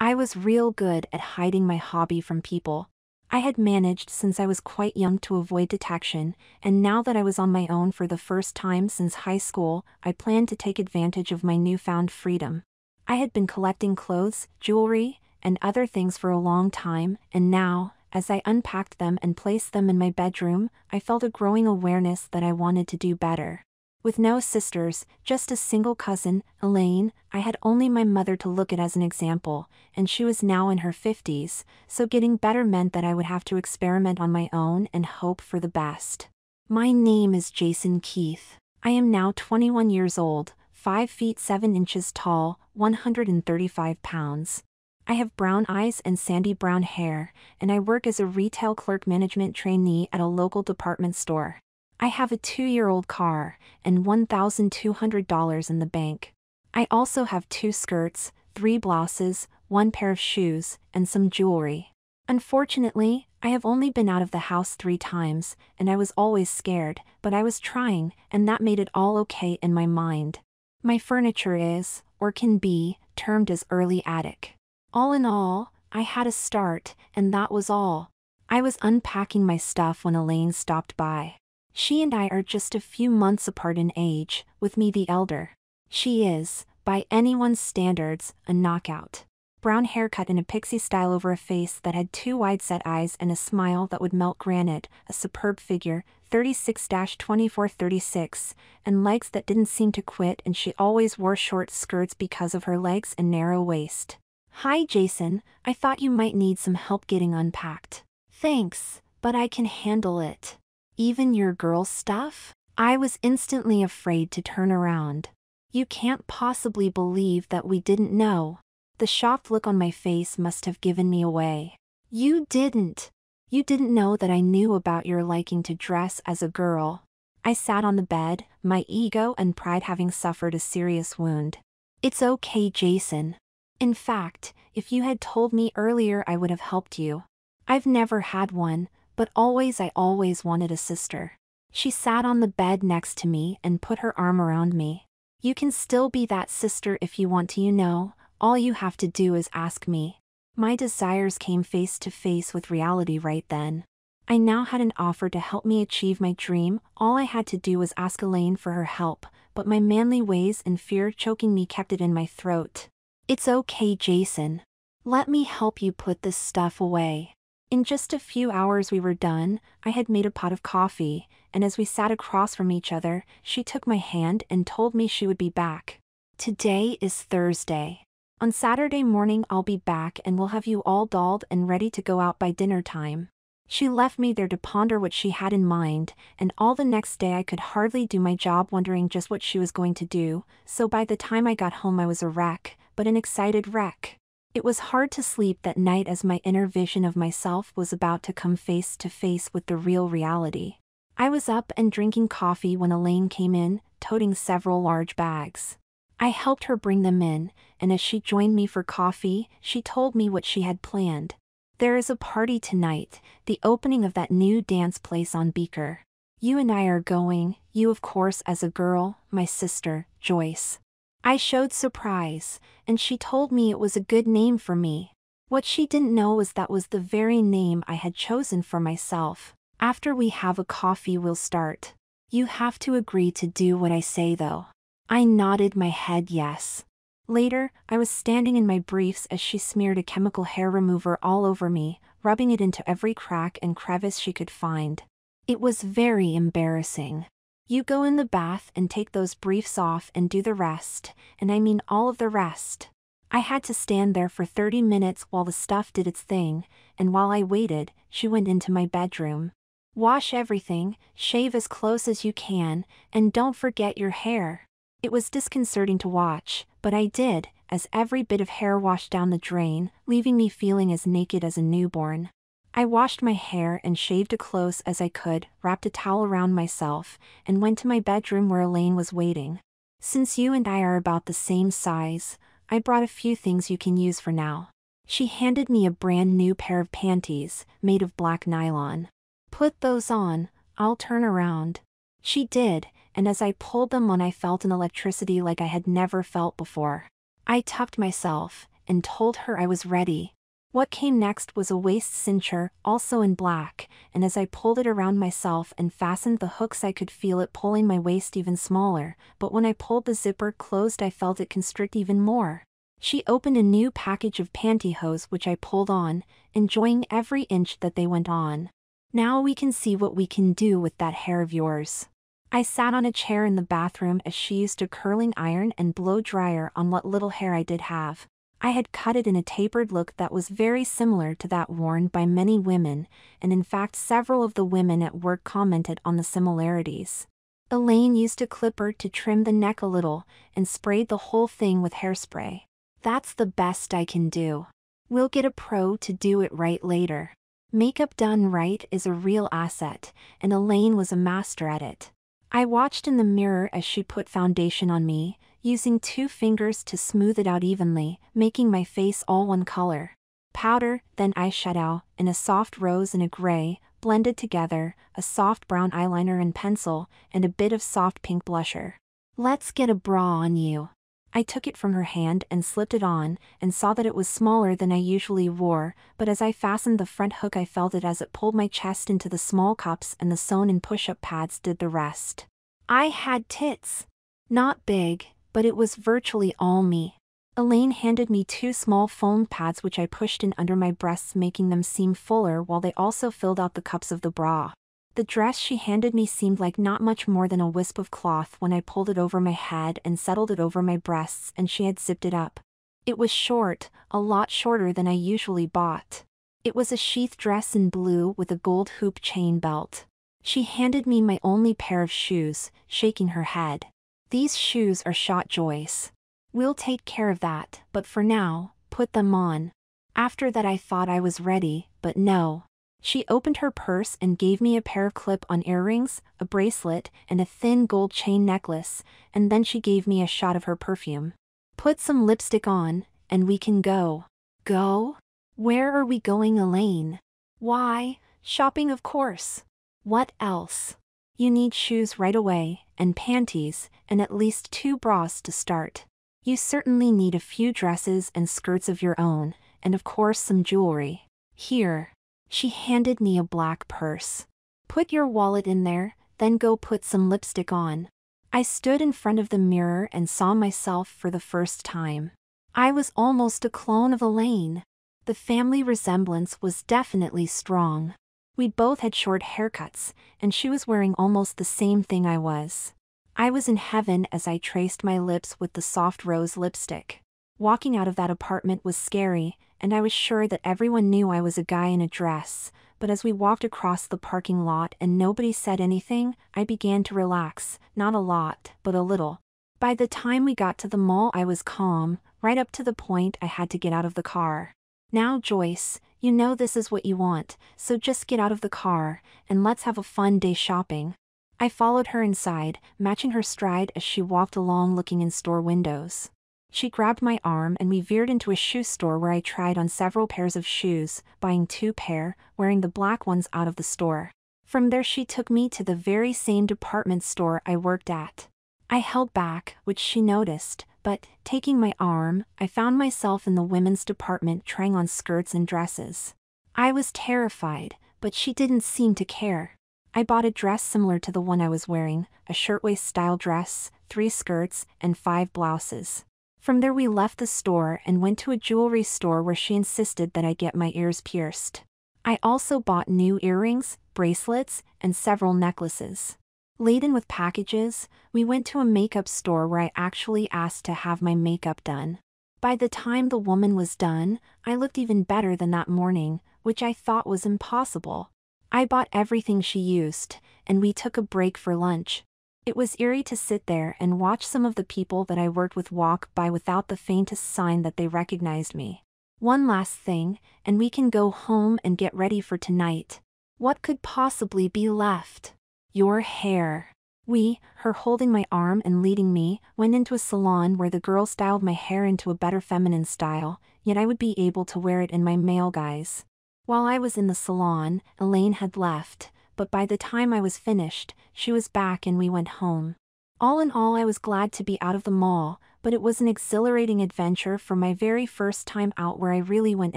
I was real good at hiding my hobby from people. I had managed since I was quite young to avoid detection, and now that I was on my own for the first time since high school, I planned to take advantage of my newfound freedom. I had been collecting clothes, jewelry, and other things for a long time, and now, as I unpacked them and placed them in my bedroom, I felt a growing awareness that I wanted to do better. With no sisters, just a single cousin, Elaine, I had only my mother to look at as an example, and she was now in her 50s, so getting better meant that I would have to experiment on my own and hope for the best. My name is Jason Keith. I am now 21 years old, 5 feet 7 inches tall, 135 pounds. I have brown eyes and sandy brown hair, and I work as a retail clerk management trainee at a local department store. I have a 2-year-old car, and $1,200 in the bank. I also have 2 skirts, 3 blouses, 1 pair of shoes, and some jewelry. Unfortunately, I have only been out of the house 3 times, and I was always scared, but I was trying, and that made it all okay in my mind. My furniture is, or can be, termed as early attic. All in all, I had a start, and that was all. I was unpacking my stuff when Elaine stopped by. She and I are just a few months apart in age, with me the elder. She is, by anyone's standards, a knockout. Brown haircut in a pixie style over a face that had 2 wide-set eyes and a smile that would melt granite, a superb figure, 36-24-36, and legs that didn't seem to quit, and she always wore short skirts because of her legs and narrow waist. "Hi Jason, I thought you might need some help getting unpacked." "Thanks, but I can handle it." "Even your girl stuff?" I was instantly afraid to turn around. "You can't possibly believe that we didn't know." The shocked look on my face must have given me away. "You didn't. You didn't know that I knew about your liking to dress as a girl." I sat on the bed, my ego and pride having suffered a serious wound. "It's okay, Jason. In fact, if you had told me earlier I would have helped you. I've never had one, but I always wanted a sister." She sat on the bed next to me and put her arm around me. "You can still be that sister if you want to, you know. All you have to do is ask me." My desires came face to face with reality right then. I now had an offer to help me achieve my dream. All I had to do was ask Elaine for her help, but my manly ways and fear choking me kept it in my throat. "It's okay, Jason. Let me help you put this stuff away." In just a few hours we were done. I had made a pot of coffee, and as we sat across from each other, she took my hand and told me she would be back. "Today is Thursday. On Saturday morning I'll be back and we'll have you all dolled and ready to go out by dinner time." She left me there to ponder what she had in mind, and all the next day I could hardly do my job wondering just what she was going to do, so by the time I got home I was a wreck, but an excited wreck. It was hard to sleep that night as my inner vision of myself was about to come face to face with the real reality. I was up and drinking coffee when Elaine came in, toting several large bags. I helped her bring them in, and as she joined me for coffee, she told me what she had planned. "There is a party tonight, the opening of that new dance place on Beaker. You and I are going, you of course as a girl, my sister, Joyce." I showed surprise, and she told me it was a good name for me. What she didn't know was that was the very name I had chosen for myself. "After we have a coffee we'll start. You have to agree to do what I say though." I nodded my head yes. Later, I was standing in my briefs as she smeared a chemical hair remover all over me, rubbing it into every crack and crevice she could find. It was very embarrassing. "You go in the bath and take those briefs off and do the rest, and I mean all of the rest." I had to stand there for 30 minutes while the stuff did its thing, and while I waited, she went into my bedroom. "Wash everything, shave as close as you can, and don't forget your hair." It was disconcerting to watch, but I did, as every bit of hair washed down the drain, leaving me feeling as naked as a newborn. I washed my hair and shaved as close as I could, wrapped a towel around myself, and went to my bedroom where Elaine was waiting. "Since you and I are about the same size, I brought a few things you can use for now." She handed me a brand new pair of panties, made of black nylon. "Put those on, I'll turn around." She did, and as I pulled them on I felt an electricity like I had never felt before. I tucked myself, and told her I was ready. What came next was a waist cincher, also in black, and as I pulled it around myself and fastened the hooks I could feel it pulling my waist even smaller, but when I pulled the zipper closed I felt it constrict even more. She opened a new package of pantyhose which I pulled on, enjoying every inch that they went on. Now we can see what we can do with that hair of yours. I sat on a chair in the bathroom as she used a curling iron and blow dryer on what little hair I did have. I had cut it in a tapered look that was very similar to that worn by many women, and in fact several of the women at work commented on the similarities. Elaine used a clipper to trim the neck a little, and sprayed the whole thing with hairspray. That's the best I can do. We'll get a pro to do it right later. Makeup done right is a real asset, and Elaine was a master at it. I watched in the mirror as she put foundation on me, using 2 fingers to smooth it out evenly, making my face all one color. Powder, then eyeshadow, in a soft rose and a gray, blended together, a soft brown eyeliner and pencil, and a bit of soft pink blusher. Let's get a bra on you. I took it from her hand and slipped it on, and saw that it was smaller than I usually wore, but as I fastened the front hook I felt it as it pulled my chest into the small cups and the sewn-in push-up pads did the rest. I had tits. Not big, but it was virtually all me. Elaine handed me 2 small foam pads which I pushed in under my breasts making them seem fuller while they also filled out the cups of the bra. The dress she handed me seemed like not much more than a wisp of cloth when I pulled it over my head and settled it over my breasts and she had zipped it up. It was short, a lot shorter than I usually bought. It was a sheath dress in blue with a gold hoop chain belt. She handed me my only pair of shoes, shaking her head. These shoes are Shot Joyce. We'll take care of that, but for now, put them on. After that I thought I was ready, but no. She opened her purse and gave me a pair of clip-on earrings, a bracelet, and a thin gold chain necklace, and then she gave me a shot of her perfume. Put some lipstick on, and we can go. Go? Where are we going, Elaine? Why, shopping of course. What else? You need shoes right away, and panties, and at least 2 bras to start. You certainly need a few dresses and skirts of your own, and of course some jewelry. Here. She handed me a black purse. Put your wallet in there, then go put some lipstick on. I stood in front of the mirror and saw myself for the first time. I was almost a clone of Elaine. The family resemblance was definitely strong. We both had short haircuts, and she was wearing almost the same thing I was. I was in heaven as I traced my lips with the soft rose lipstick. Walking out of that apartment was scary, and I was sure that everyone knew I was a guy in a dress, but as we walked across the parking lot and nobody said anything, I began to relax, not a lot, but a little. By the time we got to the mall I was calm, right up to the point I had to get out of the car. Now Joyce, you know this is what you want, so just get out of the car, and let's have a fun day shopping. I followed her inside, matching her stride as she walked along looking in store windows. She grabbed my arm and we veered into a shoe store where I tried on several pairs of shoes, buying 2 pair, wearing the black ones out of the store. From there she took me to the very same department store I worked at. I held back, which she noticed, but, taking my arm, I found myself in the women's department trying on skirts and dresses. I was terrified, but she didn't seem to care. I bought a dress similar to the one I was wearing, a shirtwaist-style dress, 3 skirts, and 5 blouses. From there we left the store and went to a jewelry store where she insisted that I get my ears pierced. I also bought new earrings, bracelets, and several necklaces. Laden with packages, we went to a makeup store where I actually asked to have my makeup done. By the time the woman was done, I looked even better than that morning, which I thought was impossible. I bought everything she used, and we took a break for lunch. It was eerie to sit there and watch some of the people that I worked with walk by without the faintest sign that they recognized me. One last thing, and we can go home and get ready for tonight. What could possibly be left? Your hair. We, her holding my arm and leading me, went into a salon where the girl styled my hair into a better feminine style, yet I would be able to wear it in my male guise. While I was in the salon, Elaine had left, but by the time I was finished, she was back and we went home. All in all I was glad to be out of the mall, but it was an exhilarating adventure for my very first time out where I really went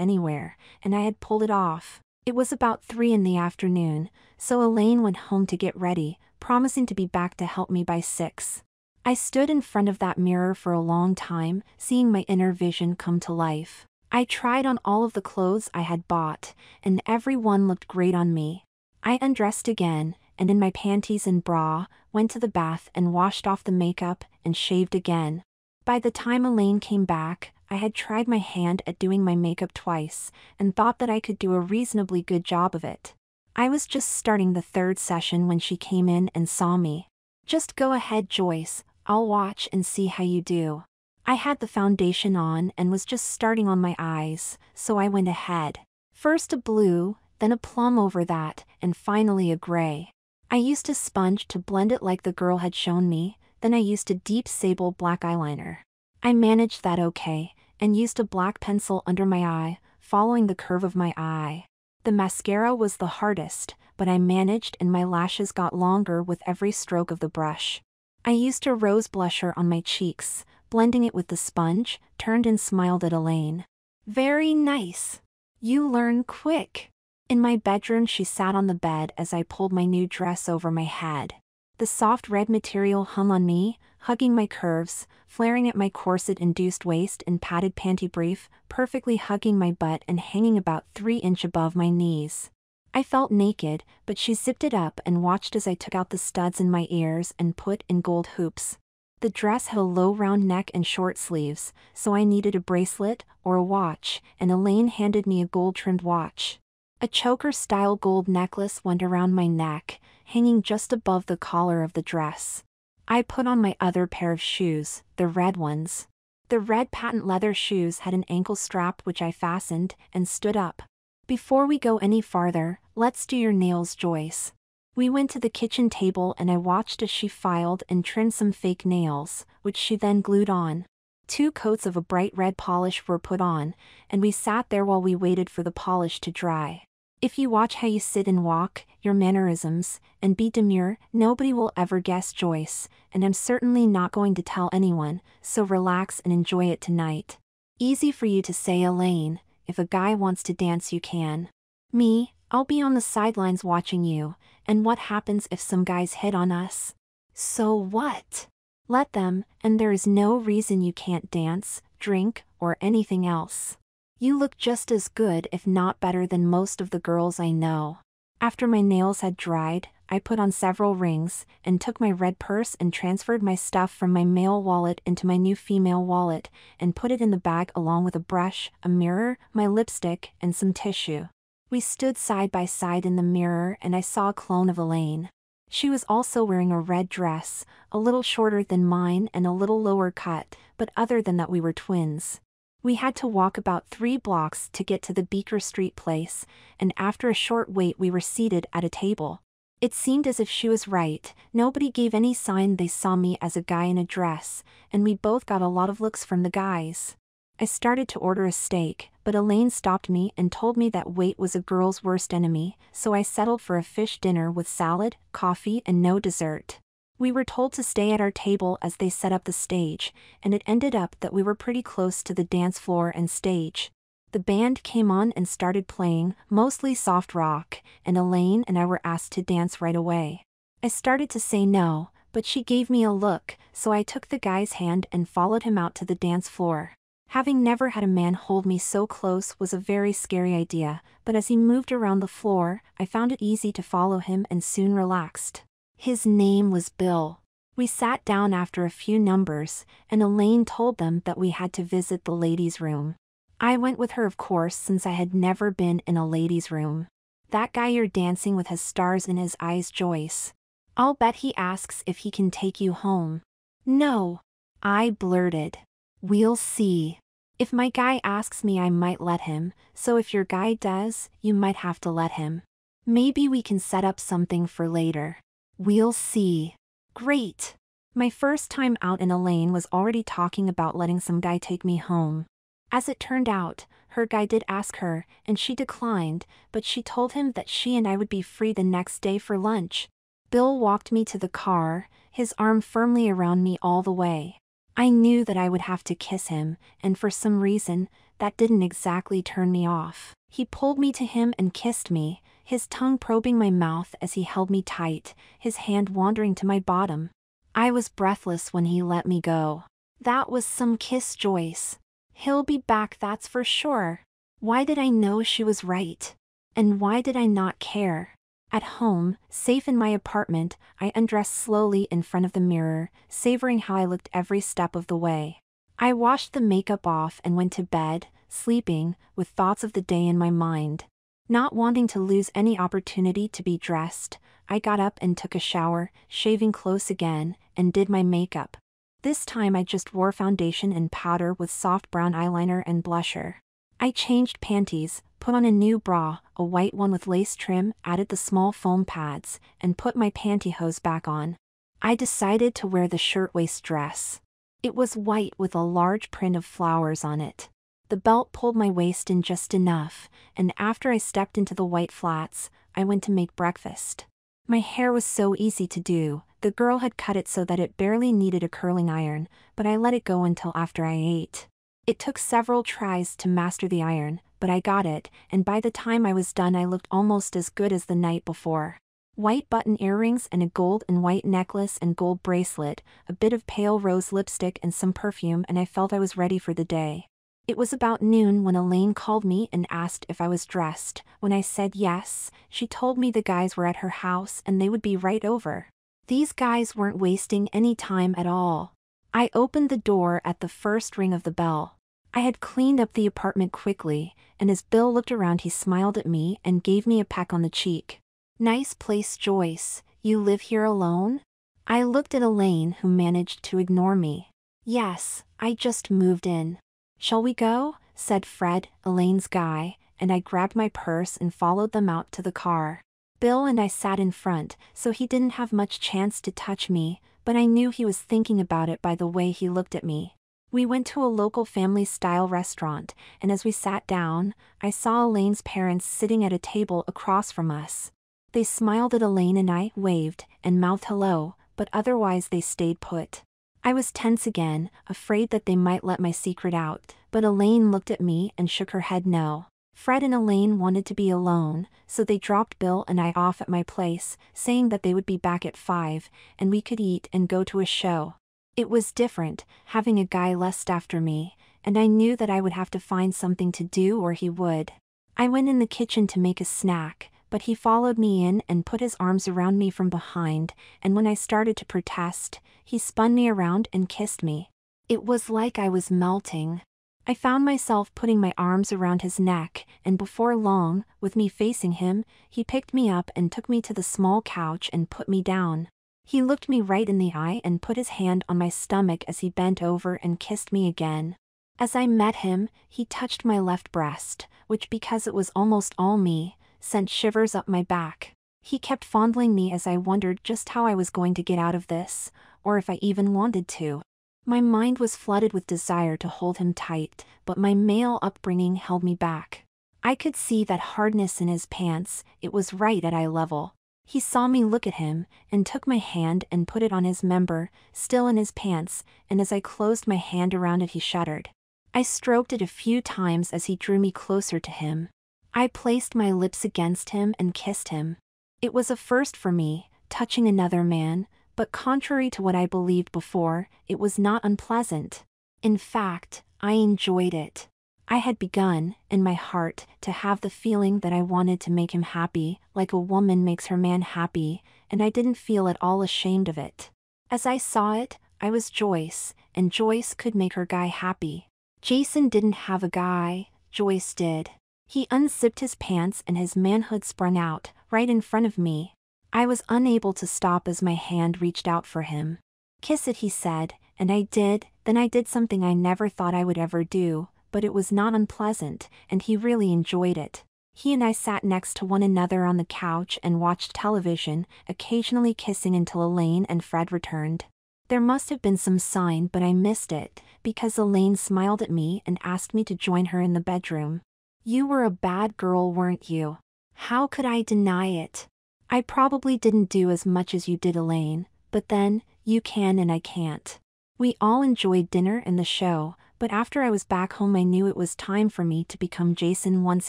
anywhere, and I had pulled it off. It was about 3 in the afternoon, so Elaine went home to get ready, promising to be back to help me by 6. I stood in front of that mirror for a long time, seeing my inner vision come to life. I tried on all of the clothes I had bought, and every one looked great on me. I undressed again, and in my panties and bra, went to the bath and washed off the makeup and shaved again. By the time Elaine came back, I had tried my hand at doing my makeup twice, and thought that I could do a reasonably good job of it. I was just starting the 3rd session when she came in and saw me. "Just go ahead, Joyce, I'll watch and see how you do." I had the foundation on and was just starting on my eyes, so I went ahead. First a blue, then a plum over that, and finally a gray. I used a sponge to blend it like the girl had shown me, then I used a deep sable black eyeliner. I managed that okay, and used a black pencil under my eye, following the curve of my eye. The mascara was the hardest, but I managed and my lashes got longer with every stroke of the brush. I used a rose blusher on my cheeks, blending it with the sponge, turned and smiled at Elaine. "Very nice. You learn quick." In my bedroom she sat on the bed as I pulled my new dress over my head. The soft red material hung on me, hugging my curves, flaring at my corset-induced waist and padded panty brief, perfectly hugging my butt and hanging about 3 inches above my knees. I felt naked, but she zipped it up and watched as I took out the studs in my ears and put in gold hoops. The dress had a low round neck and short sleeves, so I needed a bracelet or a watch, and Elaine handed me a gold-trimmed watch. A choker-style gold necklace went around my neck, hanging just above the collar of the dress. I put on my other pair of shoes, the red ones. The red patent leather shoes had an ankle strap which I fastened, and stood up. "Before we go any farther, let's do your nails, Joyce." We went to the kitchen table and I watched as she filed and trimmed some fake nails, which she then glued on. 2 coats of a bright red polish were put on, and we sat there while we waited for the polish to dry. If you watch how you sit and walk, your mannerisms, and be demure, nobody will ever guess, Joyce, and I'm certainly not going to tell anyone, so relax and enjoy it tonight. Easy for you to say, Elaine. If a guy wants to dance you can. Me, I'll be on the sidelines watching you, and what happens if some guys hit on us? So what? Let them, and there is no reason you can't dance, drink, or anything else. You look just as good if not better than most of the girls I know. After my nails had dried, I put on several rings, and took my red purse and transferred my stuff from my male wallet into my new female wallet, and put it in the bag along with a brush, a mirror, my lipstick, and some tissue. We stood side by side in the mirror and I saw a clone of Elaine. She was also wearing a red dress, a little shorter than mine and a little lower cut, but other than that we were twins. We had to walk about 3 blocks to get to the Beaker Street place, and after a short wait we were seated at a table. It seemed as if she was right, nobody gave any sign they saw me as a guy in a dress, and we both got a lot of looks from the guys. I started to order a steak, but Elaine stopped me and told me that wait was a girl's worst enemy, so I settled for a fish dinner with salad, coffee, and no dessert. We were told to stay at our table as they set up the stage, and it ended up that we were pretty close to the dance floor and stage. The band came on and started playing, mostly soft rock, and Elaine and I were asked to dance right away. I started to say no, but she gave me a look, so I took the guy's hand and followed him out to the dance floor. Having never had a man hold me so close was a very scary idea, but as he moved around the floor, I found it easy to follow him and soon relaxed. His name was Bill. We sat down after a few numbers, and Elaine told them that we had to visit the ladies' room. I went with her, of course, since I had never been in a ladies' room. "That guy you're dancing with has stars in his eyes, Joyce. I'll bet he asks if he can take you home." "No," I blurted. "We'll see. If my guy asks me I might let him, so if your guy does, you might have to let him. Maybe we can set up something for later." "We'll see." "Great." My first time out in Elaine was already talking about letting some guy take me home. As it turned out, her guy did ask her, and she declined, but she told him that she and I would be free the next day for lunch. Bill walked me to the car, his arm firmly around me all the way. I knew that I would have to kiss him, and for some reason, that didn't exactly turn me off. He pulled me to him and kissed me, his tongue probing my mouth as he held me tight, his hand wandering to my bottom. I was breathless when he let me go. That was some kiss, Joyce. He'll be back, that's for sure. Why did I know she was right? And why did I not care? At home, safe in my apartment, I undressed slowly in front of the mirror, savoring how I looked every step of the way. I washed the makeup off and went to bed, sleeping, with thoughts of the day in my mind. Not wanting to lose any opportunity to be dressed, I got up and took a shower, shaving close again, and did my makeup. This time I just wore foundation and powder with soft brown eyeliner and blusher. I changed panties, put on a new bra, a white one with lace trim, added the small foam pads, and put my pantyhose back on. I decided to wear the shirtwaist dress. It was white with a large print of flowers on it. The belt pulled my waist in just enough, and after I stepped into the white flats, I went to make breakfast. My hair was so easy to do, the girl had cut it so that it barely needed a curling iron, but I let it go until after I ate. It took several tries to master the iron, but I got it, and by the time I was done I looked almost as good as the night before. White button earrings and a gold and white necklace and gold bracelet, a bit of pale rose lipstick and some perfume, and I felt I was ready for the day. It was about noon when Elaine called me and asked if I was dressed. When I said yes, she told me the guys were at her house and they would be right over. These guys weren't wasting any time at all. I opened the door at the first ring of the bell. I had cleaned up the apartment quickly, and as Bill looked around he smiled at me and gave me a peck on the cheek. "Nice place, Joyce. You live here alone?" I looked at Elaine, who managed to ignore me. "Yes, I just moved in." "Shall we go?" said Fred, Elaine's guy, and I grabbed my purse and followed them out to the car. Bill and I sat in front, so he didn't have much chance to touch me, but I knew he was thinking about it by the way he looked at me. We went to a local family-style restaurant, and as we sat down, I saw Elaine's parents sitting at a table across from us. They smiled at Elaine and I waved and mouthed hello, but otherwise they stayed put. I was tense again, afraid that they might let my secret out, but Elaine looked at me and shook her head no. Fred and Elaine wanted to be alone, so they dropped Bill and I off at my place, saying that they would be back at 5, and we could eat and go to a show. It was different, having a guy lust after me, and I knew that I would have to find something to do or he would. I went in the kitchen to make a snack, but he followed me in and put his arms around me from behind, and when I started to protest, he spun me around and kissed me. It was like I was melting. I found myself putting my arms around his neck, and before long, with me facing him, he picked me up and took me to the small couch and put me down. He looked me right in the eye and put his hand on my stomach as he bent over and kissed me again. As I met him, he touched my left breast, which, because it was almost all me, sent shivers up my back. He kept fondling me as I wondered just how I was going to get out of this, or if I even wanted to. My mind was flooded with desire to hold him tight, but my male upbringing held me back. I could see that hardness in his pants, it was right at eye level. He saw me look at him, and took my hand and put it on his member, still in his pants, and as I closed my hand around it he shuddered. I stroked it a few times as he drew me closer to him. I placed my lips against him and kissed him. It was a first for me, touching another man, but contrary to what I believed before, it was not unpleasant. In fact, I enjoyed it. I had begun, in my heart, to have the feeling that I wanted to make him happy, like a woman makes her man happy, and I didn't feel at all ashamed of it. As I saw it, I was Joyce, and Joyce could make her guy happy. Jason didn't have a guy, Joyce did. He unzipped his pants and his manhood sprung out, right in front of me. I was unable to stop as my hand reached out for him. "Kiss it," he said, and I did. Then I did something I never thought I would ever do, but it was not unpleasant, and he really enjoyed it. He and I sat next to one another on the couch and watched television, occasionally kissing until Elaine and Fred returned. There must have been some sign, but I missed it, because Elaine smiled at me and asked me to join her in the bedroom. "You were a bad girl, weren't you?" How could I deny it? I probably didn't do as much as you did, Elaine, but then, you can and I can't. We all enjoyed dinner and the show, but after I was back home I knew it was time for me to become Jason once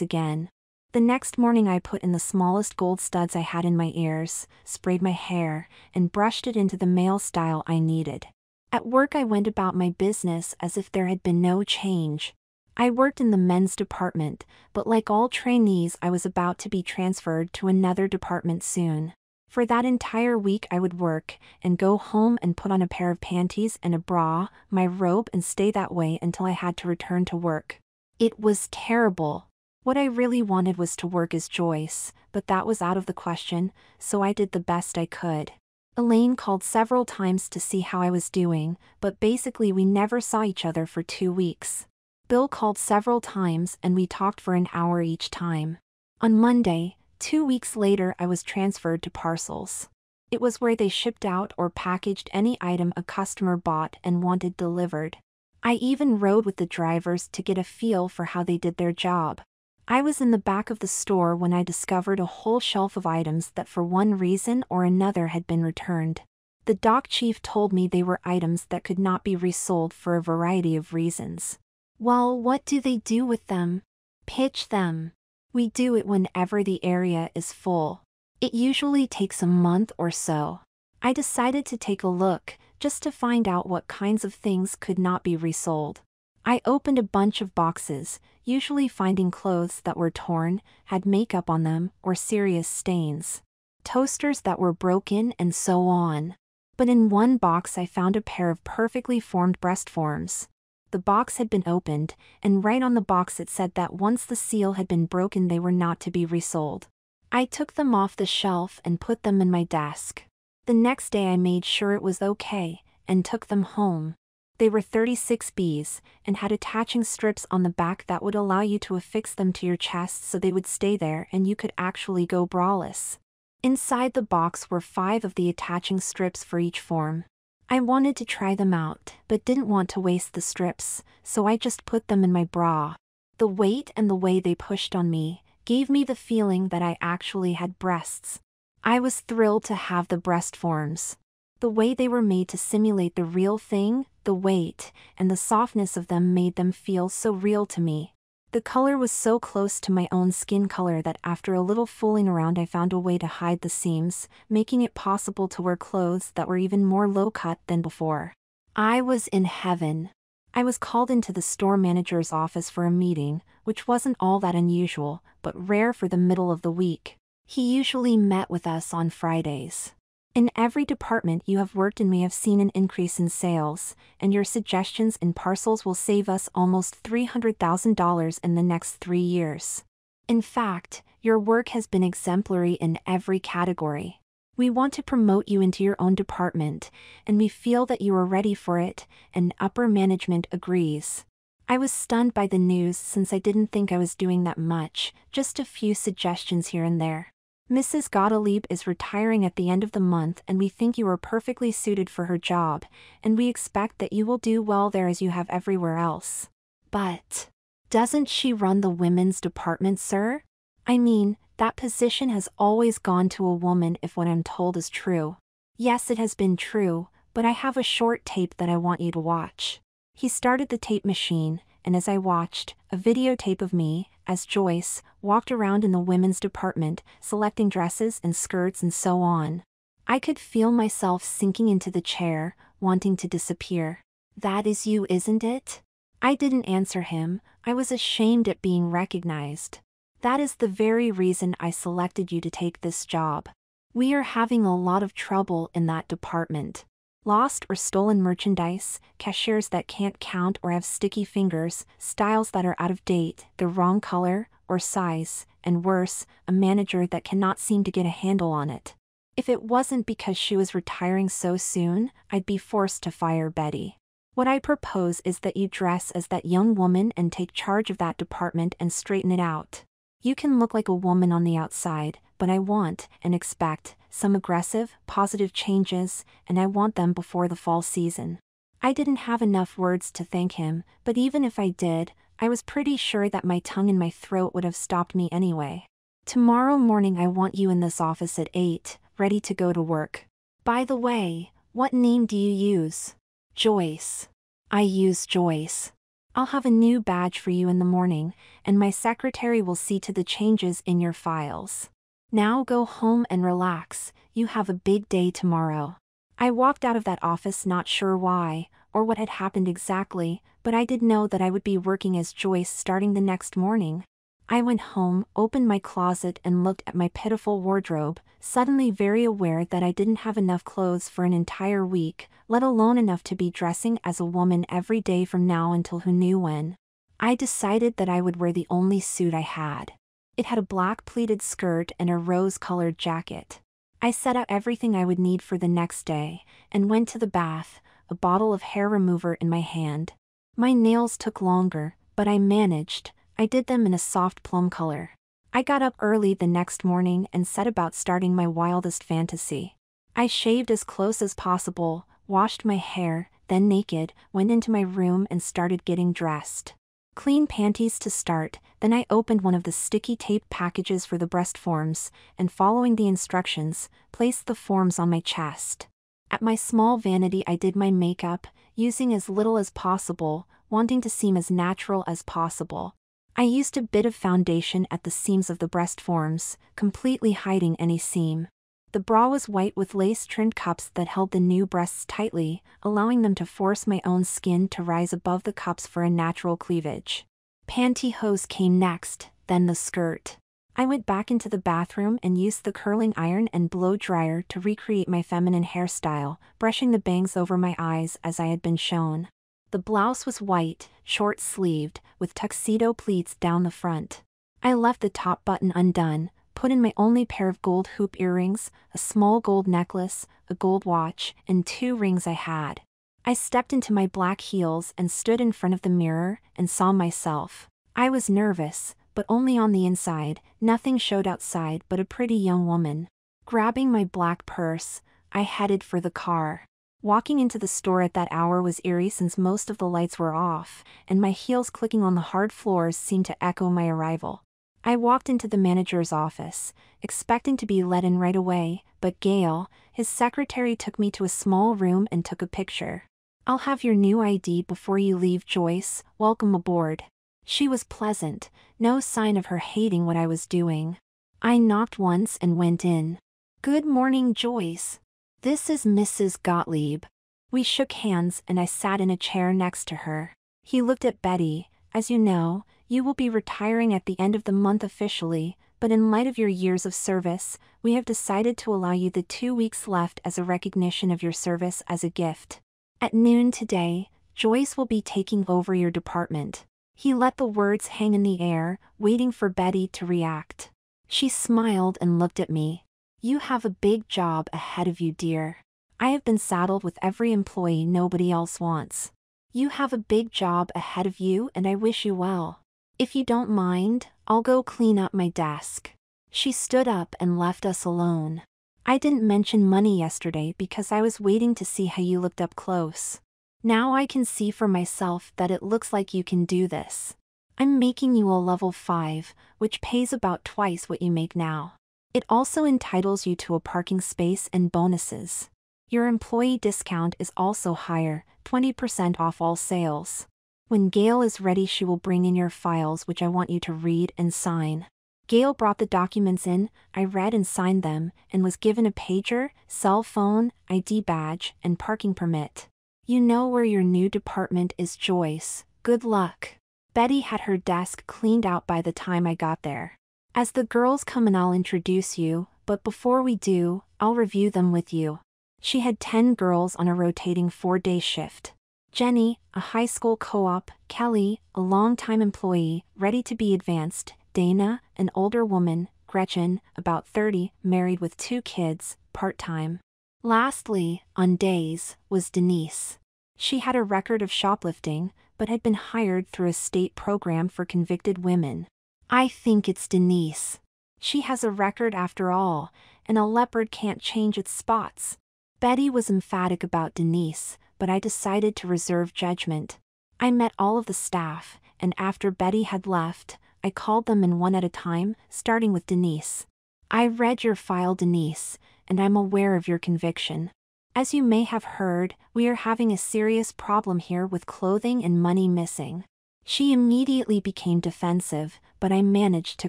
again. The next morning I put in the smallest gold studs I had in my ears, sprayed my hair, and brushed it into the male style I needed. At work I went about my business as if there had been no change. I worked in the men's department, but like all trainees I was about to be transferred to another department soon. For that entire week I would work, and go home and put on a pair of panties and a bra, my robe, and stay that way until I had to return to work. It was terrible. What I really wanted was to work as Joyce, but that was out of the question, so I did the best I could. Elaine called several times to see how I was doing, but basically we never saw each other for 2 weeks. Bill called several times and we talked for an hour each time. On Monday, 2 weeks later, I was transferred to parcels. It was where they shipped out or packaged any item a customer bought and wanted delivered. I even rode with the drivers to get a feel for how they did their job. I was in the back of the store when I discovered a whole shelf of items that for one reason or another had been returned. The dock chief told me they were items that could not be resold for a variety of reasons. Well, what do they do with them? Pitch them. We do it whenever the area is full. It usually takes a month or so. I decided to take a look, just to find out what kinds of things could not be resold. I opened a bunch of boxes, usually finding clothes that were torn, had makeup on them, or serious stains. Toasters that were broken and so on. But in one box I found a pair of perfectly formed breast forms. The box had been opened, and right on the box it said that once the seal had been broken they were not to be resold. I took them off the shelf and put them in my desk. The next day I made sure it was okay, and took them home. They were 36Bs, and had attaching strips on the back that would allow you to affix them to your chest so they would stay there and you could actually go braless. Inside the box were 5 of the attaching strips for each form. I wanted to try them out, but didn't want to waste the strips, so I just put them in my bra. The weight and the way they pushed on me gave me the feeling that I actually had breasts. I was thrilled to have the breast forms. The way they were made to simulate the real thing, the weight, and the softness of them made them feel so real to me. The color was so close to my own skin color that after a little fooling around I found a way to hide the seams, making it possible to wear clothes that were even more low-cut than before. I was in heaven. I was called into the store manager's office for a meeting, which wasn't all that unusual, but rare for the middle of the week. He usually met with us on Fridays. In every department you have worked in we have seen an increase in sales, and your suggestions in parcels will save us almost $300,000 in the next 3 years. In fact, your work has been exemplary in every category. We want to promote you into your own department, and we feel that you are ready for it, and upper management agrees. I was stunned by the news since I didn't think I was doing that much, just a few suggestions here and there. Mrs. Gottlieb is retiring at the end of the month and we think you are perfectly suited for her job, and we expect that you will do well there as you have everywhere else. But doesn't she run the women's department, sir? I mean, that position has always gone to a woman if what I'm told is true. Yes, it has been true, but I have a short tape that I want you to watch. He started the tape machine, and as I watched, a videotape of me, as Joyce, walked around in the women's department, selecting dresses and skirts and so on. I could feel myself sinking into the chair, wanting to disappear. That is you, isn't it? I didn't answer him. I was ashamed at being recognized. That is the very reason I selected you to take this job. We are having a lot of trouble in that department. Lost or stolen merchandise, cashiers that can't count or have sticky fingers, styles that are out of date, the wrong color or size, and worse, a manager that cannot seem to get a handle on it. If it wasn't because she was retiring so soon, I'd be forced to fire Betty. What I propose is that you dress as that young woman and take charge of that department and straighten it out. You can look like a woman on the outside, but I want and expect some aggressive, positive changes, and I want them before the fall season. I didn't have enough words to thank him, but even if I did, I was pretty sure that my tongue in my throat would have stopped me anyway. Tomorrow morning I want you in this office at 8, ready to go to work. By the way, what name do you use? Joyce. I use Joyce. I'll have a new badge for you in the morning, and my secretary will see to the changes in your files. Now go home and relax, you have a big day tomorrow. I walked out of that office not sure why, or what had happened exactly, but I did know that I would be working as Joyce starting the next morning. I went home, opened my closet and looked at my pitiful wardrobe, suddenly very aware that I didn't have enough clothes for an entire week, let alone enough to be dressing as a woman every day from now until who knew when. I decided that I would wear the only suit I had. It had a black pleated skirt and a rose-colored jacket. I set out everything I would need for the next day, and went to the bath, a bottle of hair remover in my hand. My nails took longer, but I managed. I did them in a soft plum color. I got up early the next morning and set about starting my wildest fantasy. I shaved as close as possible, washed my hair, then naked, went into my room and started getting dressed. Clean panties to start, then I opened one of the sticky tape packages for the breast forms, and following the instructions, placed the forms on my chest. At my small vanity I did my makeup, using as little as possible, wanting to seem as natural as possible. I used a bit of foundation at the seams of the breast forms, completely hiding any seam. The bra was white with lace-trimmed cups that held the new breasts tightly, allowing them to force my own skin to rise above the cups for a natural cleavage. Pantyhose came next, then the skirt. I went back into the bathroom and used the curling iron and blow dryer to recreate my feminine hairstyle, brushing the bangs over my eyes as I had been shown. The blouse was white, short-sleeved, with tuxedo pleats down the front. I left the top button undone, put in my only pair of gold hoop earrings, a small gold necklace, a gold watch, and 2 rings I had. I stepped into my black heels and stood in front of the mirror and saw myself. I was nervous, but only on the inside, nothing showed outside but a pretty young woman. Grabbing my black purse, I headed for the car. Walking into the store at that hour was eerie since most of the lights were off, and my heels clicking on the hard floors seemed to echo my arrival. I walked into the manager's office, expecting to be let in right away, but Gail, his secretary, took me to a small room and took a picture. "I'll have your new ID before you leave, Joyce. Welcome aboard." She was pleasant, no sign of her hating what I was doing. I knocked once and went in. "Good morning, Joyce. This is Mrs. Gottlieb." We shook hands and I sat in a chair next to her. He looked at Betty. "As you know, you will be retiring at the end of the month officially, but in light of your years of service, we have decided to allow you the 2 weeks left as a recognition of your service as a gift. At noon today, Joyce will be taking over your department." He let the words hang in the air, waiting for Betty to react. She smiled and looked at me. "You have a big job ahead of you, dear. I have been saddled with every employee nobody else wants. You have a big job ahead of you and I wish you well. If you don't mind, I'll go clean up my desk." She stood up and left us alone. "I didn't mention money yesterday because I was waiting to see how you looked up close. Now I can see for myself that it looks like you can do this. I'm making you a level 5, which pays about twice what you make now. It also entitles you to a parking space and bonuses. Your employee discount is also higher, 20% off all sales. When Gail is ready, she will bring in your files, which I want you to read and sign." Gail brought the documents in, I read and signed them, and was given a pager, cell phone, ID badge, and parking permit. "You know where your new department is, Joyce. Good luck." Betty had her desk cleaned out by the time I got there. "As the girls come in, I'll introduce you, but before we do, I'll review them with you." She had 10 girls on a rotating 4-day shift. Jenny, a high school co-op, Kelly, a long-time employee, ready to be advanced, Dana, an older woman, Gretchen, about 30, married with 2 kids, part-time. Lastly, on days, was Denise. She had a record of shoplifting, but had been hired through a state program for convicted women. I think it's Denise. She has a record after all, and a leopard can't change its spots. Betty was emphatic about Denise, but I decided to reserve judgment. I met all of the staff, and after Betty had left, I called them in one at a time, starting with Denise. "I read your file, Denise, and I'm aware of your conviction. As you may have heard, we are having a serious problem here with clothing and money missing. She immediately became defensive, but I managed to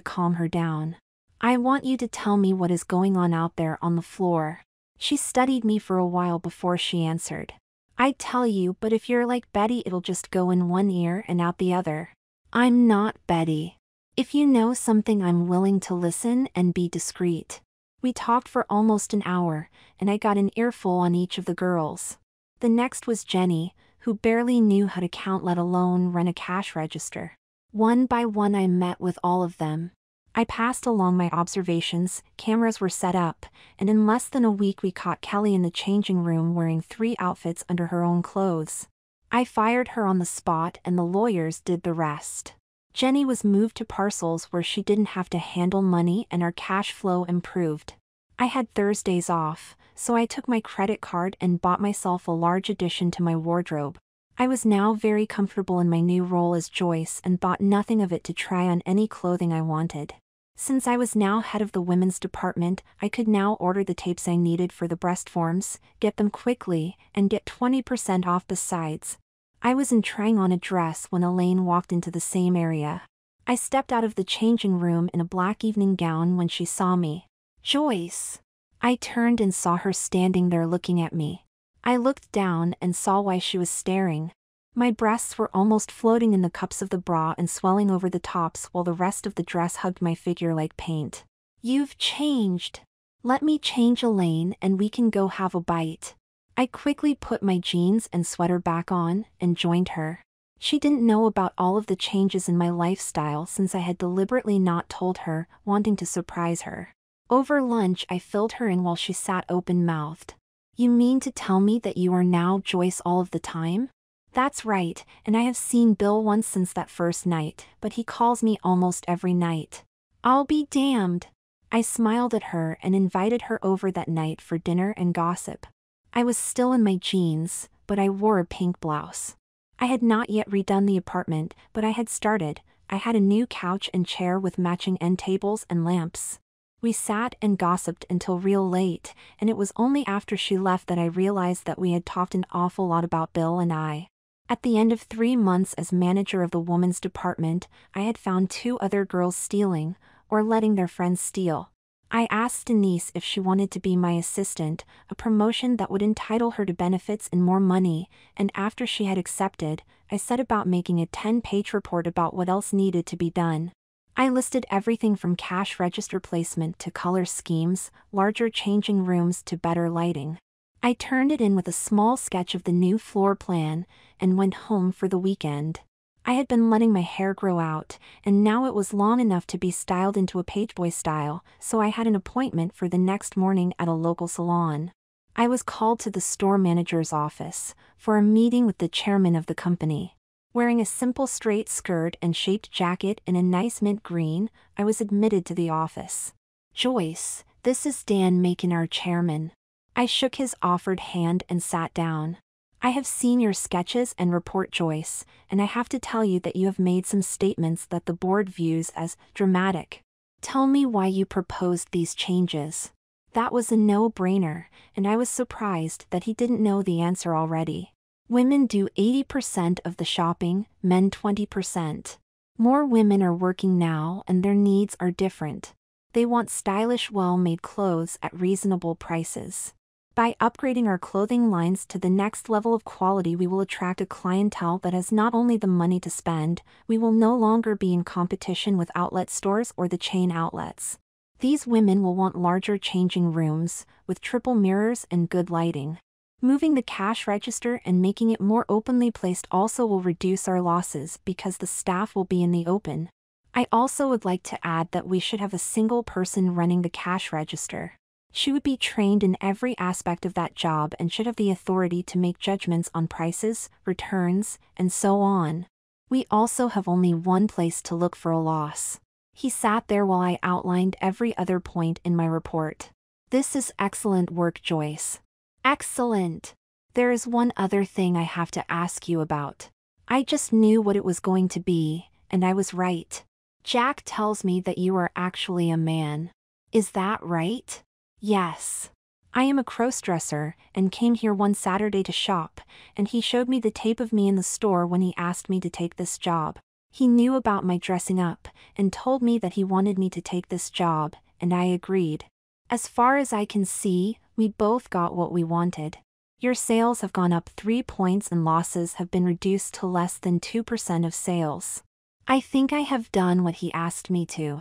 calm her down. I want you to tell me what is going on out there on the floor. She studied me for a while before she answered. I'd tell you, but if you're like Betty, it'll just go in one ear and out the other. I'm not Betty. If you know something, I'm willing to listen and be discreet. We talked for almost an hour, and I got an earful on each of the girls. The next was Jenny, who barely knew how to count, let alone run a cash register. One by one I met with all of them. I passed along my observations, cameras were set up, and in less than a week we caught Kelly in the changing room wearing 3 outfits under her own clothes. I fired her on the spot and the lawyers did the rest. Jenny was moved to parcels where she didn't have to handle money and our cash flow improved. I had Thursdays off, so I took my credit card and bought myself a large addition to my wardrobe. I was now very comfortable in my new role as Joyce and thought nothing of it to try on any clothing I wanted. Since I was now head of the women's department, I could now order the tapes I needed for the breast forms, get them quickly, and get 20% off besides. I was trying on a dress when Elaine walked into the same area. I stepped out of the changing room in a black evening gown when she saw me. Joyce! I turned and saw her standing there looking at me. I looked down and saw why she was staring. My breasts were almost floating in the cups of the bra and swelling over the tops while the rest of the dress hugged my figure like paint. You've changed. Let me change, Elaine, and we can go have a bite. I quickly put my jeans and sweater back on and joined her. She didn't know about all of the changes in my lifestyle since I had deliberately not told her, wanting to surprise her. Over lunch I filled her in while she sat open-mouthed. You mean to tell me that you are now Joyce all of the time? That's right, and I have seen Bill once since that first night, but he calls me almost every night. I'll be damned. I smiled at her and invited her over that night for dinner and gossip. I was still in my jeans, but I wore a pink blouse. I had not yet redone the apartment, but I had started. I had a new couch and chair with matching end tables and lamps. We sat and gossiped until real late, and it was only after she left that I realized that we had talked an awful lot about Bill and I. At the end of 3 months as manager of the women's department, I had found 2 other girls stealing, or letting their friends steal. I asked Denise if she wanted to be my assistant, a promotion that would entitle her to benefits and more money, and after she had accepted, I set about making a 10-page report about what else needed to be done. I listed everything from cash register placement to color schemes, larger changing rooms to better lighting. I turned it in with a small sketch of the new floor plan, and went home for the weekend. I had been letting my hair grow out, and now it was long enough to be styled into a pageboy style, so I had an appointment for the next morning at a local salon. I was called to the store manager's office, for a meeting with the chairman of the company. Wearing a simple straight skirt and shaped jacket in a nice mint green, I was admitted to the office. Joyce, this is Dan Macon, our chairman. I shook his offered hand and sat down. I have seen your sketches and report, Joyce, and I have to tell you that you have made some statements that the board views as dramatic. Tell me why you proposed these changes. That was a no-brainer, and I was surprised that he didn't know the answer already. Women do 80% of the shopping, men 20%. More women are working now and their needs are different. They want stylish, well-made clothes at reasonable prices. By upgrading our clothing lines to the next level of quality, we will attract a clientele that has not only the money to spend, we will no longer be in competition with outlet stores or the chain outlets. These women will want larger changing rooms, with triple mirrors and good lighting. Moving the cash register and making it more openly placed also will reduce our losses because the staff will be in the open. I also would like to add that we should have a single person running the cash register. She would be trained in every aspect of that job and should have the authority to make judgments on prices, returns, and so on. We also have only one place to look for a loss. He sat there while I outlined every other point in my report. This is excellent work, Joyce. Excellent. There is one other thing I have to ask you about. I just knew what it was going to be, and I was right. Jack tells me that you are actually a man. Is that right? Yes. I am a crossdresser and came here one Saturday to shop, and he showed me the tape of me in the store when he asked me to take this job. He knew about my dressing up and told me that he wanted me to take this job, and I agreed. As far as I can see, we both got what we wanted. Your sales have gone up 3 points and losses have been reduced to less than 2% of sales. I think I have done what he asked me to.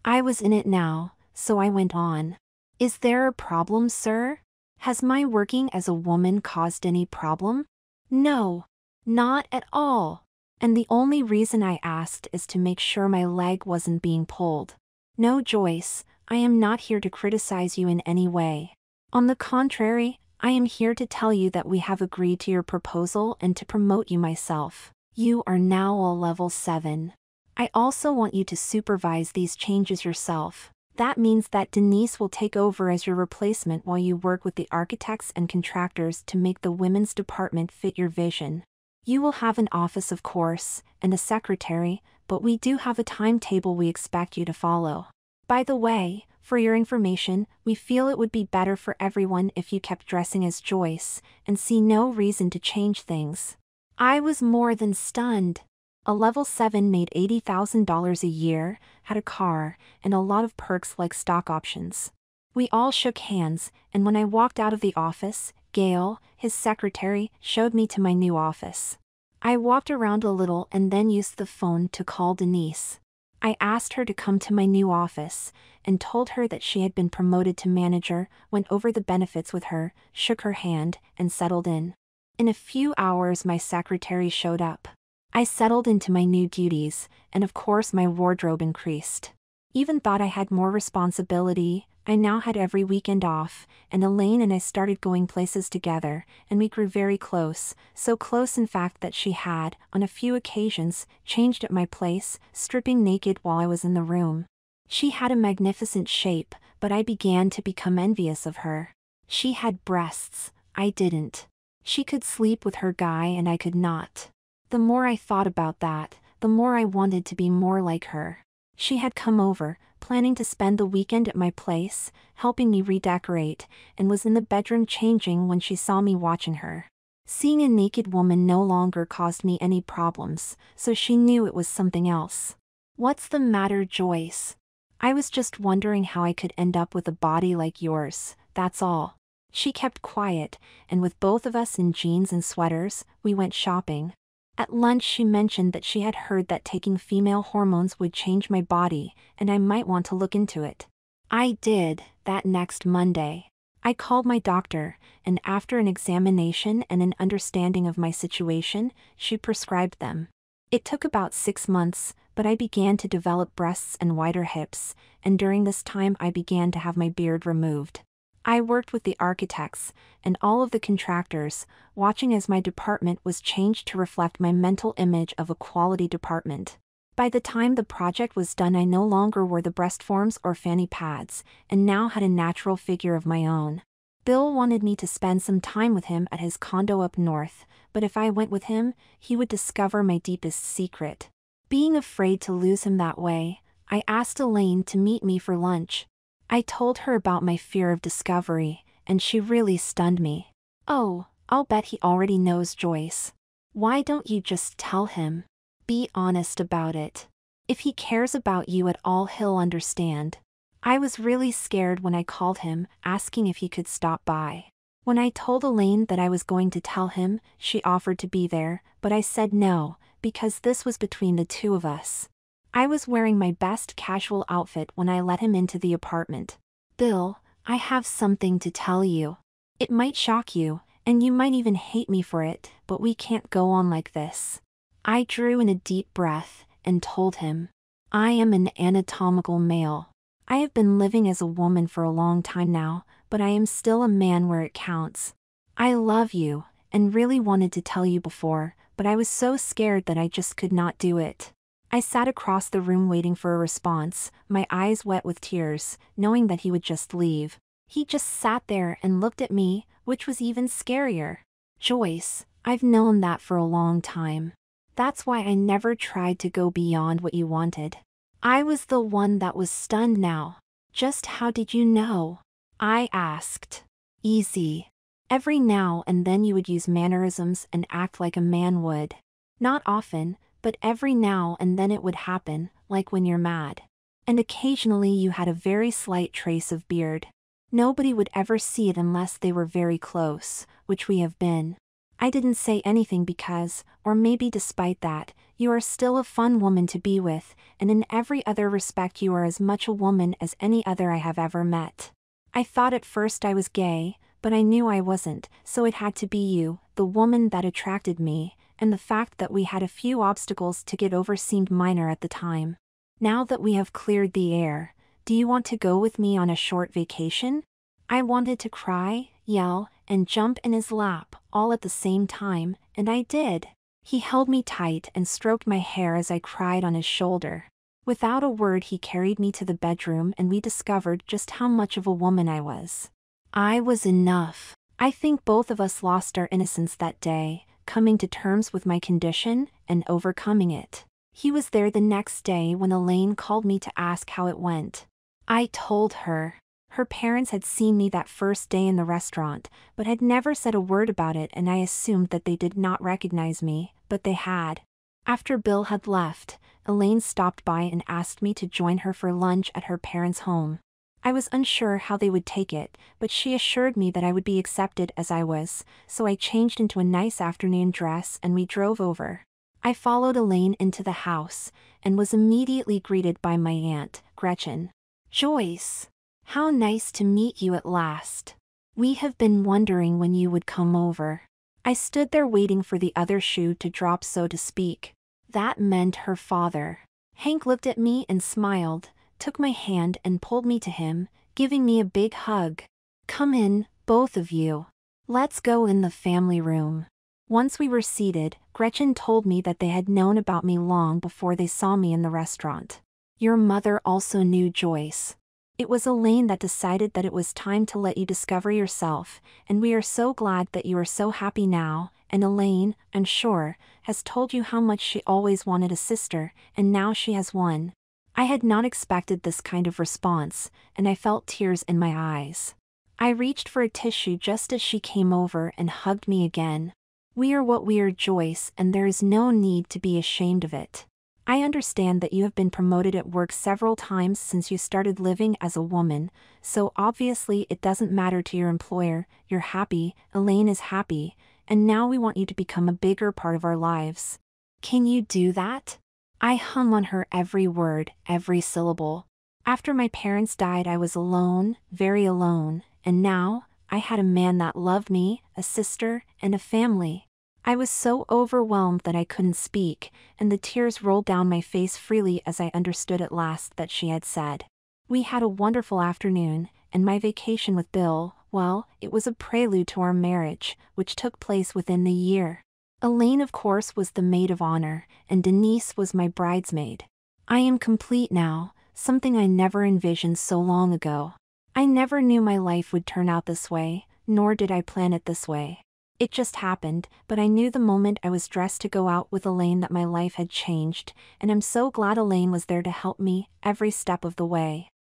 I was in it now, so I went on. Is there a problem, sir? Has my working as a woman caused any problem? No, not at all. And the only reason I asked is to make sure my leg wasn't being pulled. No, Joyce, I am not here to criticize you in any way. On the contrary, I am here to tell you that we have agreed to your proposal and to promote you myself. You are now a level 7. I also want you to supervise these changes yourself. That means that Denise will take over as your replacement while you work with the architects and contractors to make the women's department fit your vision. You will have an office, of course, and a secretary, but we do have a timetable we expect you to follow. By the way, for your information, we feel it would be better for everyone if you kept dressing as Joyce, and see no reason to change things. I was more than stunned. A level 7 made $80,000 a year, had a car, and a lot of perks like stock options. We all shook hands, and when I walked out of the office, Gail, his secretary, showed me to my new office. I walked around a little and then used the phone to call Denise. I asked her to come to my new office, and told her that she had been promoted to manager, went over the benefits with her, shook her hand, and settled in. In a few hours my secretary showed up. I settled into my new duties, and of course my wardrobe increased. Even thought I had more responsibility. I now had every weekend off, and Elaine and I started going places together, and we grew very close, so close in fact that she had, on a few occasions, changed at my place, stripping naked while I was in the room. She had a magnificent shape, but I began to become envious of her. She had breasts, I didn't. She could sleep with her guy and I could not. The more I thought about that, the more I wanted to be more like her. She had come over, planning to spend the weekend at my place, helping me redecorate, and was in the bedroom changing when she saw me watching her. Seeing a naked woman no longer caused me any problems, so she knew it was something else. What's the matter, Joyce? I was just wondering how I could end up with a body like yours, that's all. She kept quiet, and with both of us in jeans and sweaters, we went shopping. At lunch she mentioned that she had heard that taking female hormones would change my body, and I might want to look into it. I did, that next Monday. I called my doctor, and after an examination and an understanding of my situation, she prescribed them. It took about 6 months, but I began to develop breasts and wider hips, and during this time I began to have my beard removed. I worked with the architects and all of the contractors, watching as my department was changed to reflect my mental image of a quality department. By the time the project was done, I no longer wore the breast forms or fanny pads, and now had a natural figure of my own. Bill wanted me to spend some time with him at his condo up north, but if I went with him, he would discover my deepest secret. Being afraid to lose him that way, I asked Elaine to meet me for lunch. I told her about my fear of discovery, and she really stunned me. Oh, I'll bet he already knows, Joyce. Why don't you just tell him? Be honest about it. If he cares about you at all, he'll understand. I was really scared when I called him, asking if he could stop by. When I told Elaine that I was going to tell him, she offered to be there, but I said no, because this was between the two of us. I was wearing my best casual outfit when I let him into the apartment. Bill, I have something to tell you. It might shock you, and you might even hate me for it, but we can't go on like this. I drew in a deep breath and told him. I am an anatomical male. I have been living as a woman for a long time now, but I am still a man where it counts. I love you, and really wanted to tell you before, but I was so scared that I just could not do it. I sat across the room waiting for a response, my eyes wet with tears, knowing that he would just leave. He just sat there and looked at me, which was even scarier. Joyce, I've known that for a long time. That's why I never tried to go beyond what you wanted. I was the one that was stunned now. Just how did you know? I asked. Easy. Every now and then you would use mannerisms and act like a man would. Not often, but every now and then it would happen, like when you're mad. And occasionally you had a very slight trace of beard. Nobody would ever see it unless they were very close, which we have been. I didn't say anything because, or maybe despite that, you are still a fun woman to be with, and in every other respect you are as much a woman as any other I have ever met. I thought at first I was gay, but I knew I wasn't, so it had to be you, the woman that attracted me, and the fact that we had a few obstacles to get over seemed minor at the time. Now that we have cleared the air, do you want to go with me on a short vacation? I wanted to cry, yell, and jump in his lap, all at the same time, and I did. He held me tight and stroked my hair as I cried on his shoulder. Without a word he carried me to the bedroom and we discovered just how much of a woman I was. I was enough. I think both of us lost our innocence that day, coming to terms with my condition and overcoming it. He was there the next day when Elaine called me to ask how it went. I told her. Her parents had seen me that first day in the restaurant, but had never said a word about it, and I assumed that they did not recognize me, but they had. After Bill had left, Elaine stopped by and asked me to join her for lunch at her parents' home. I was unsure how they would take it, but she assured me that I would be accepted as I was, so I changed into a nice afternoon dress and we drove over. I followed Elaine into the house, and was immediately greeted by my aunt, Gretchen. Joyce! How nice to meet you at last. We have been wondering when you would come over. I stood there waiting for the other shoe to drop, so to speak. That meant her father. Hank looked at me and smiled, took my hand and pulled me to him, giving me a big hug. Come in, both of you. Let's go in the family room. Once we were seated, Gretchen told me that they had known about me long before they saw me in the restaurant. Your mother also knew Joyce. It was Elaine that decided that it was time to let you discover yourself, and we are so glad that you are so happy now, and Elaine, I'm sure, has told you how much she always wanted a sister, and now she has one. I had not expected this kind of response, and I felt tears in my eyes. I reached for a tissue just as she came over and hugged me again. We are what we are, Joyce, and there is no need to be ashamed of it. I understand that you have been promoted at work several times since you started living as a woman, so obviously it doesn't matter to your employer. You're happy, Elaine is happy, and now we want you to become a bigger part of our lives. Can you do that? I hung on her every word, every syllable. After my parents died I was alone, very alone, and now, I had a man that loved me, a sister, and a family. I was so overwhelmed that I couldn't speak, and the tears rolled down my face freely as I understood at last that she had said. We had a wonderful afternoon, and my vacation with Bill, well, it was a prelude to our marriage, which took place within the year. Elaine, of course, was the maid of honor, and Denise was my bridesmaid. I am complete now, something I never envisioned so long ago. I never knew my life would turn out this way, nor did I plan it this way. It just happened, but I knew the moment I was dressed to go out with Elaine that my life had changed, and I'm so glad Elaine was there to help me every step of the way.